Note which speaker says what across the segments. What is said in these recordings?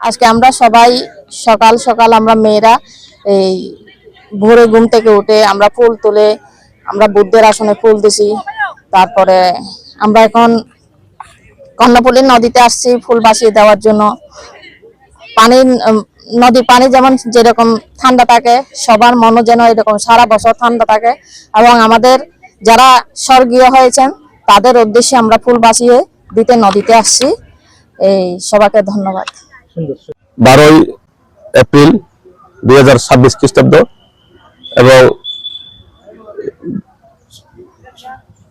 Speaker 1: আজকে আমরা সবাই সকাল সকাল আমরা মেয়েরা এই ভোরে ঘুম থেকে উঠে আমরা ফুল তুলে আমরা বুদ্ধের আসনে ফুল দিছি। তারপরে আমরা এখন কর্ণফুলী নদীতে আসছি ফুল ভাসিয়ে দেওয়ার জন্য। নদী পানি যেমন যেরকম ঠান্ডা থাকে, সবার মনও যেন এরকম সারা বছর ঠান্ডা থাকে, এবং আমাদের যারা স্বর্গীয় হয়েছেন তাদের উদ্দেশ্যে আমরা ফুল ভাসিয়ে দিতে নদীতে আসছি। এই সবাইকে ধন্যবাদ।
Speaker 2: 12 এপ্রিল 2026 খ্রিস্টাব্দ এবং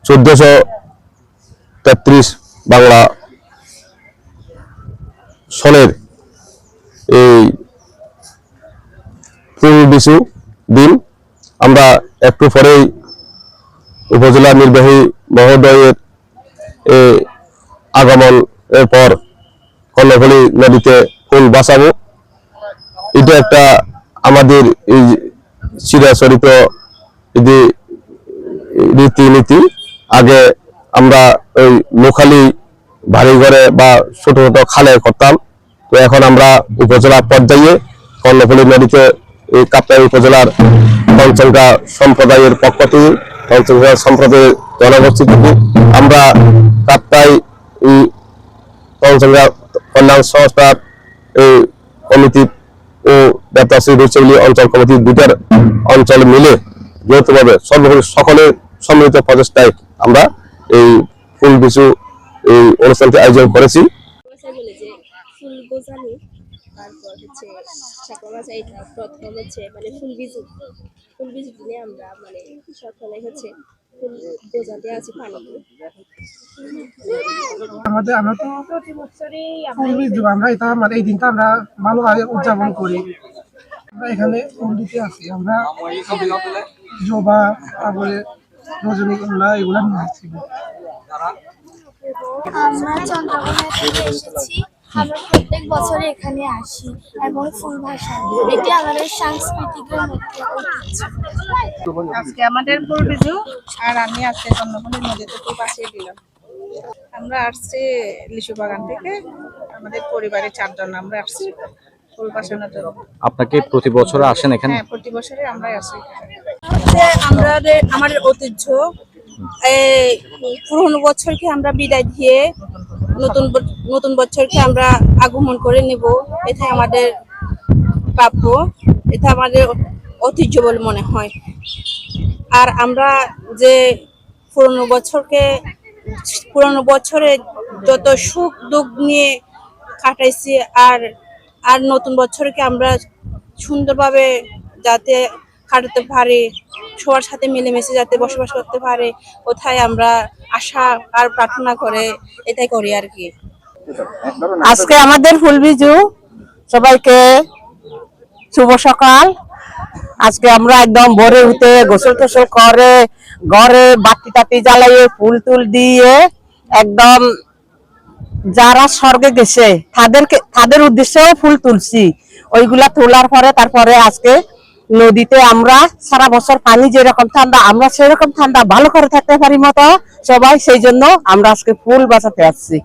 Speaker 2: 1433 বাংলা সনের এই ফুল বিশু দিন আমরা একটু পরেই উপজেলা নির্বাহী মহোদয়ের আগমন এর পর কর্ণফুলী নদীতে ফুল বাঁচাবো। এটা একটা আমাদের এই চিরাচরিত রীতিনীতি। আগে আমরা ওই লোকালি বাড়ি ঘরে বা ছোট ছোট খালে করতাম, তো এখন আমরা উপজেলা পর্যায়ে কর্ণফুলী নদীতে এই কাপ্তাই উপজেলার পঞ্চঙ্গা সম্প্রদায়ের পক্ষ থেকে, পঞ্চঙ্গা সম্প্রদায়ের জনগোষ্ঠী থেকে আমরা কাপ্তাই পঞ্চঙ্গা কল্যাণ সংস্থার এই কমিটি ও বেতাশ্রী রুচলি অঞ্চল কমিটি দুটার অঞ্চল মিলে যৌথভাবে সকলের সম্মিলিত প্রচেষ্টায় আমরা এই ফুল বিশু এই অনুষ্ঠানটি আয়োজন করেছি।
Speaker 3: আমরা এটা মানে এই দিনটা আমরা ভালোভাবে উদযাপন করি। আমরা এখানে ফুল দিতে আসি, আমরা জবা, তারপরে রজনীগন্ধা এগুলো নিয়ে আসছি।
Speaker 4: আমরা চন্দ্রকোনা থেকে এসেছি। আমরা প্রত্যেক বছর এখানে আসি এবং ফুল ভাসাই। এটি আমাদের সাংস্কৃতিকের মধ্যে ঐতিহ্য।
Speaker 5: আজকে আমাদের ফুল বিজু, আর আমি আজকে কর্ণফুলী নদীতে ফুল ভাসিয়ে দিলাম। আমরা আসছি লিচু বাগান থেকে, আমাদের পরিবারের 4 জন আমরা আসছি ফুল ভাসানোর জন্য।
Speaker 6: আপনাকে প্রতি বছর আসেন এখানে?
Speaker 5: হ্যাঁ, প্রতি বছরে আমরা আসি। আমাদের ঐতিহ্য, পুরনো বছরকে আমরা বিদায় দিয়ে নতুন বছরকে আমরা আগমন করে নেব, এটা আমাদের প্রাপ্য, এটা আমাদের ঐতিহ্য বলে মনে হয়। আর আমরা যে পুরনো বছরে যত সুখ দুঃখ নিয়ে কাটাইছি, আর নতুন বছরকে আমরা সুন্দরভাবে যাতে কাটাতে পারি, সবার সাথে মিলেমিশে যাতে বসবাস করতে পারে, কোথায় আমরা আশা আর প্রার্থনা করে এটাই করি আর কি।
Speaker 1: আজকে আমাদের ফুল বিজু, সবাইকে শুভ সকাল। আজকে আমরা একদম ভোরে উঠে গোসল টোসল করে ঘরে বাতি টাতি জ্বালাইয়ে ফুল টুল দিয়ে একদম যারা স্বর্গে গেছে তাদের উদ্দেশ্যে ফুল তুলছি। ওইগুলা তোলার পরে তারপরে আজকে নদীতে আমরা সারা বছর পানি যেরকম ঠান্ডা, আমরা সেরকম ঠান্ডা ভালো করে থাকতে পারি মতো সবাই, সেই জন্য আমরা আজকে ফুল বাঁচাতে আসছি।